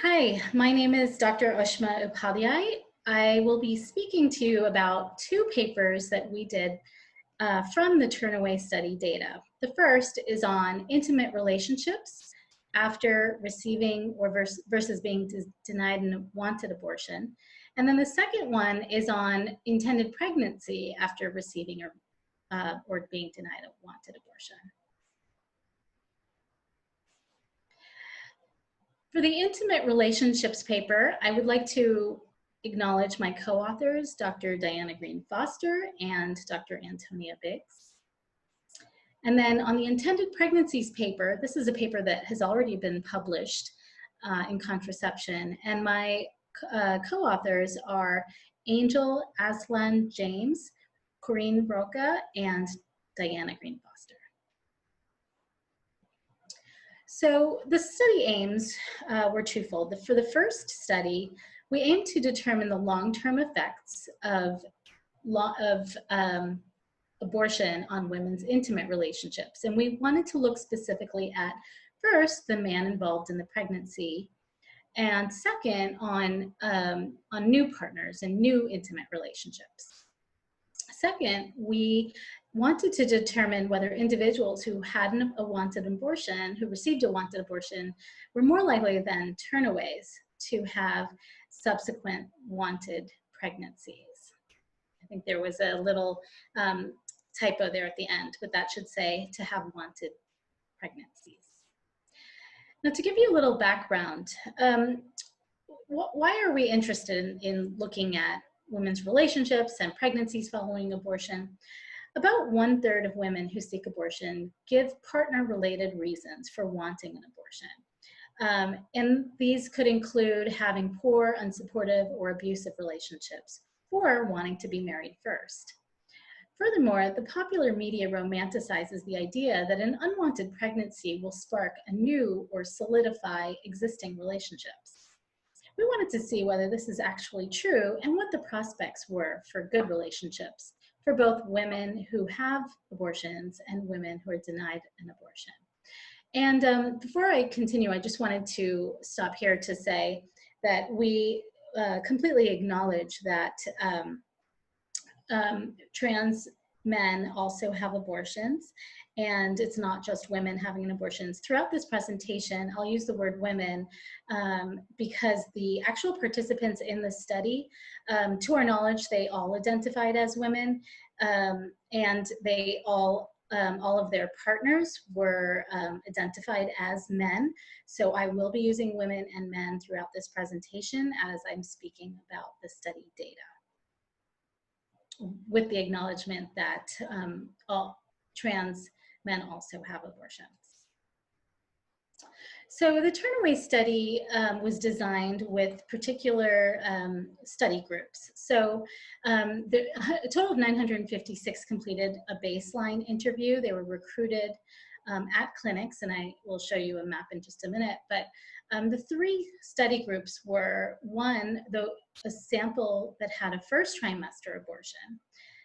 Hi, my name is Dr. Ushma Upadhyay. I will be speaking to you about two papers that we did from the Turnaway study data. The first is on intimate relationships after receiving or versus being denied a wanted abortion. And then the second one is on intended pregnancy after receiving or being denied a wanted abortion. For the intimate relationships paper, I would like to acknowledge my co-authors, Dr. Diana Green Foster and Dr. Antonia Biggs. And then on the intended pregnancies paper, this is a paper that has already been published in contraception, and my co-authors are Angel Aslan James, Corinne Roca, and Diana Green Foster. So the study aims were twofold. For the first study, we aimed to determine the long-term effects of abortion on women's intimate relationships. And we wanted to look specifically at, first, the man involved in the pregnancy, and second, on new partners and new intimate relationships. Second, we wanted to determine whether individuals who had a wanted abortion, who received a wanted abortion, were more likely than turnaways to have subsequent wanted pregnancies. I think there was a little typo there at the end, but that should say to have wanted pregnancies. Now, to give you a little background, why are we interested in looking at women's relationships and pregnancies following abortion? About 1/3 of women who seek abortion give partner-related reasons for wanting an abortion. And these could include having poor, unsupportive, or abusive relationships, or wanting to be married first. Furthermore, the popular media romanticizes the idea that an unwanted pregnancy will spark a new or solidify existing relationships. We wanted to see whether this is actually true and what the prospects were for good relationships for both women who have abortions and women who are denied an abortion. And before I continue, I just wanted to stop here to say that we completely acknowledge that trans men also have abortions, and it's not just women having an abortion. Throughout this presentation, I'll use the word women because the actual participants in the study, to our knowledge, they all identified as women, and they all of their partners were identified as men. So I will be using women and men throughout this presentation as I'm speaking about the study data, with the acknowledgement that all trans men also have abortions. So the Turnaway study was designed with particular study groups. So a total of 956 completed a baseline interview. They were recruited at clinics, and I will show you a map in just a minute. But the three study groups were, one, a sample that had a first trimester abortion.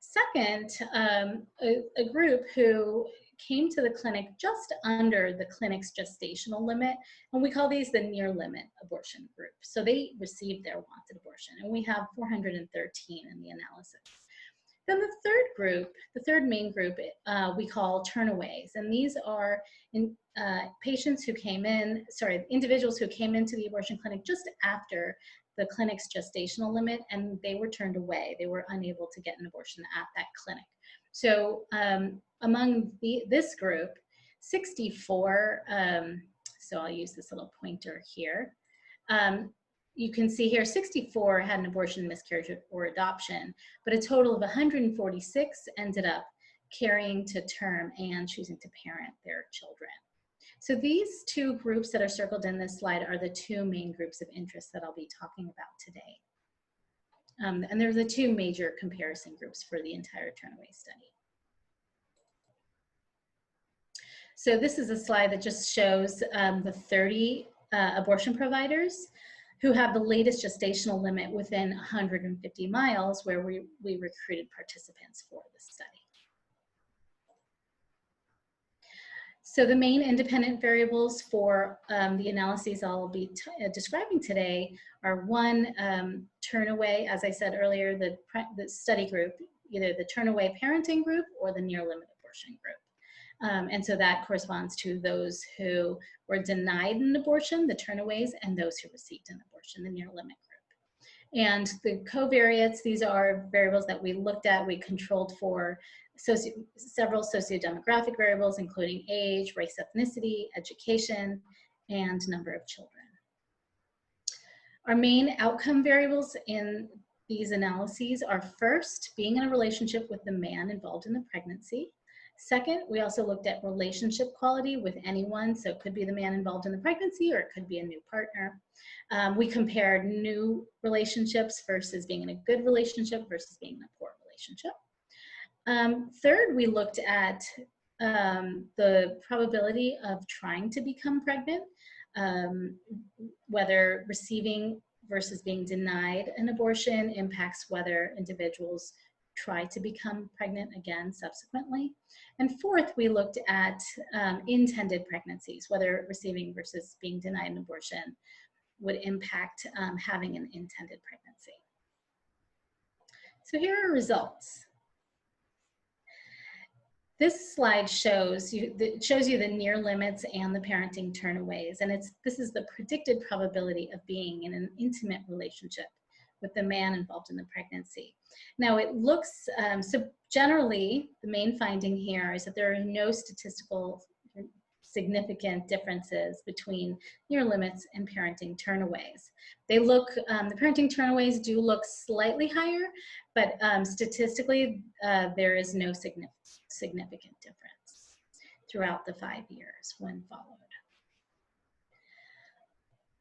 Second, a group who came to the clinic just under the clinic's gestational limit, and we call these the near limit abortion group. So they received their wanted abortion, and we have 413 in the analysis. Then the third group, the third main group, we call turnaways, and these are patients who came in, individuals who came into the abortion clinic just after the clinic's gestational limit, and they were turned away. They were unable to get an abortion at that clinic. So among this group, 64, so I'll use this little pointer here. You can see here 64 had an abortion, miscarriage, or adoption, but a total of 146 ended up carrying to term and choosing to parent their children. So these two groups that are circled in this slide are the two main groups of interest that I'll be talking about today. And they're the two major comparison groups for the entire Turnaway study. So this is a slide that just shows the 30 abortion providers who have the latest gestational limit within 150 miles where we recruited participants for the study. So the main independent variables for the analyses I'll be describing today are one, Turnaway, as I said earlier, the study group, either the Turnaway parenting group or the near limit abortion group. And so that corresponds to those who were denied an abortion, the Turnaways, and those who received an abortion, the near limit group. And the covariates, these are variables that we looked at, we controlled for several sociodemographic variables, including age, race, ethnicity, education, and number of children. Our main outcome variables in these analyses are first, being in a relationship with the man involved in the pregnancy. Second, we also looked at relationship quality with anyone, so it could be the man involved in the pregnancy or it could be a new partner. We compared new relationships versus being in a good relationship versus being in a poor relationship. Third, we looked at the probability of trying to become pregnant, whether receiving versus being denied an abortion impacts whether individuals try to become pregnant again subsequently. And fourth, we looked at intended pregnancies, whether receiving versus being denied an abortion would impact having an intended pregnancy. So here are results. This slide shows you the near limits and the parenting turnaways, and this is the predicted probability of being in an intimate relationship with the man involved in the pregnancy. Now it looks, so generally the main finding here is that there are no statistical significant differences between near limits and parenting turnaways. They look, the parenting turnaways do look slightly higher, but statistically there is no significant difference throughout the 5 years when followed.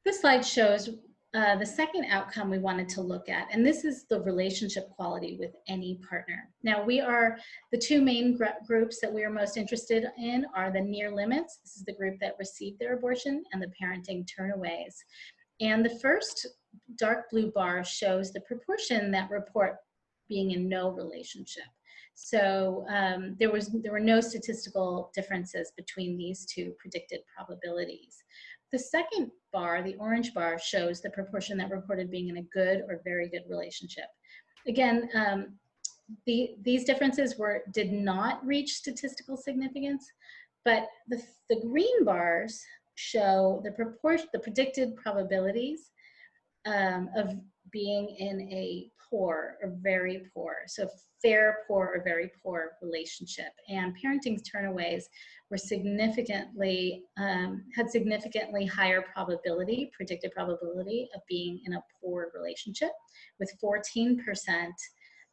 This slide shows the second outcome we wanted to look at, and this is the relationship quality with any partner. Now the two main groups that we are most interested in are the near limits. This is the group that received their abortion, and the parenting turnaways. And the first dark blue bar shows the proportion that report being in no relationship. So there were no statistical differences between these two predicted probabilities. The second bar, the orange bar, shows the proportion that reported being in a good or very good relationship. Again, these differences did not reach statistical significance, but the green bars show the predicted probabilities of being in a poor or very poor, so fair, poor, or very poor relationship. And parenting turnaways were significantly, had significantly higher probability, predicted probability of being in a poor relationship, with 14%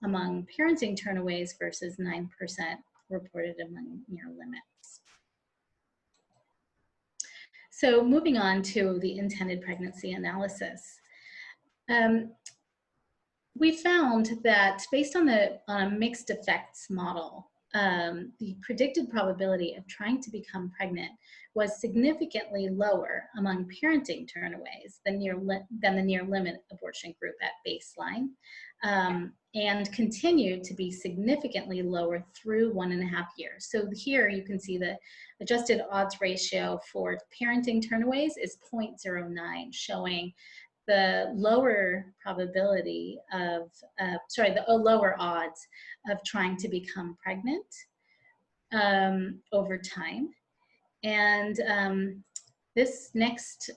among parenting turnaways versus 9% reported among near limits. So moving on to the intended pregnancy analysis. We found that based on a mixed effects model, the predicted probability of trying to become pregnant was significantly lower among parenting turnaways than the near limit abortion group at baseline, and continued to be significantly lower through 1.5 years. So here you can see the adjusted odds ratio for parenting turnaways is 0.09, showing the lower probability of, the lower odds of trying to become pregnant over time. And this next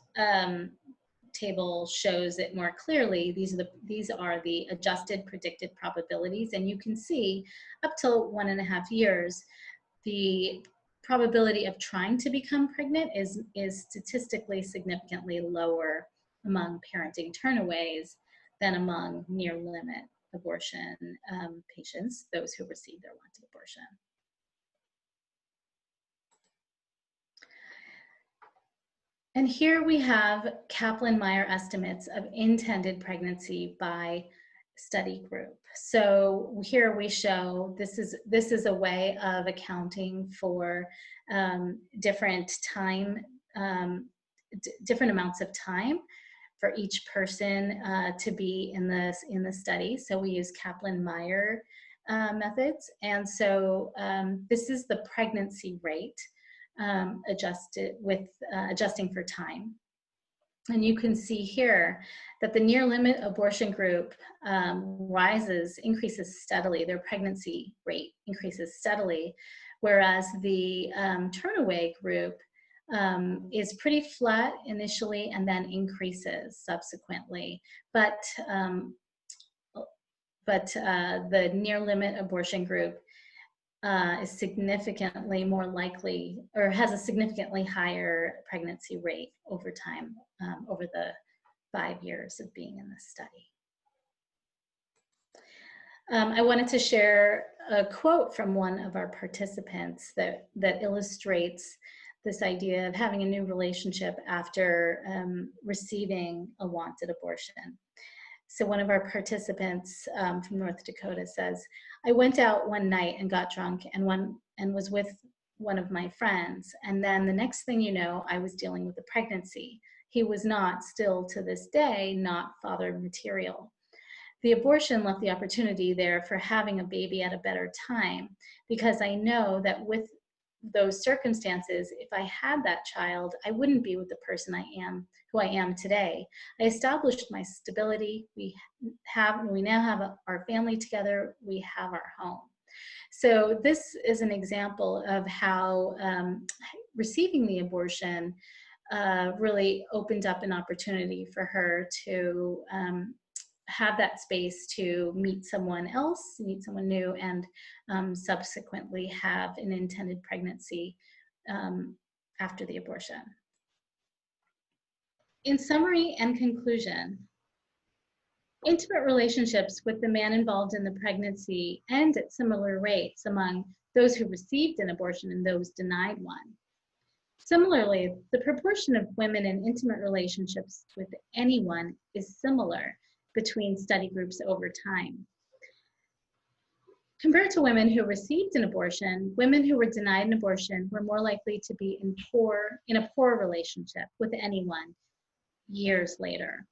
table shows it more clearly. These are the adjusted predicted probabilities, and you can see up till 1.5 years, the probability of trying to become pregnant is statistically significantly lower among parenting turnaways than among near limit abortion patients, those who receive their wanted abortion. And here we have Kaplan-Meier estimates of intended pregnancy by study group. So here we show this is a way of accounting for different amounts of time for each person to be in the study. So we use Kaplan-Meier methods, and so this is the pregnancy rate adjusting for time. And you can see here that the near limit abortion group increases steadily. Their pregnancy rate increases steadily, whereas the Turnaway group is pretty flat initially and then increases subsequently. But the near limit abortion group is significantly more likely, or has a significantly higher pregnancy rate over time, over the 5 years of being in this study. I wanted to share a quote from one of our participants that illustrates this idea of having a new relationship after receiving a wanted abortion. So one of our participants from North Dakota says, "I went out one night and got drunk and was with one of my friends. And then the next thing you know, I was dealing with a pregnancy. He was not, still to this day, not father material. The abortion left the opportunity there for having a baby at a better time, because I know that with those circumstances, if I had that child, I wouldn't be with the person who I am today. I established my stability. We now have our family together. We have our home." So this is an example of how receiving the abortion really opened up an opportunity for her to have that space to meet someone else, meet someone new, and subsequently have an intended pregnancy after the abortion. In summary and conclusion, intimate relationships with the man involved in the pregnancy end at similar rates among those who received an abortion and those denied one. Similarly, the proportion of women in intimate relationships with anyone is similar between study groups over time. Compared to women who received an abortion, women who were denied an abortion were more likely to be in a poor relationship with anyone years later.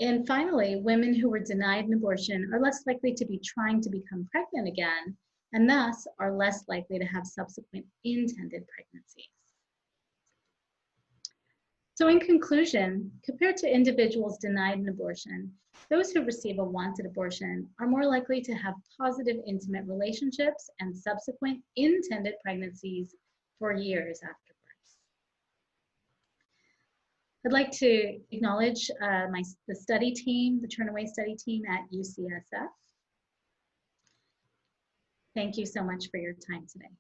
And finally, women who were denied an abortion are less likely to be trying to become pregnant again, and thus are less likely to have subsequent intended pregnancies. So in conclusion, compared to individuals denied an abortion, those who receive a wanted abortion are more likely to have positive intimate relationships and subsequent intended pregnancies for years afterwards. I'd like to acknowledge the study team, the Turnaway study team at UCSF. Thank you so much for your time today.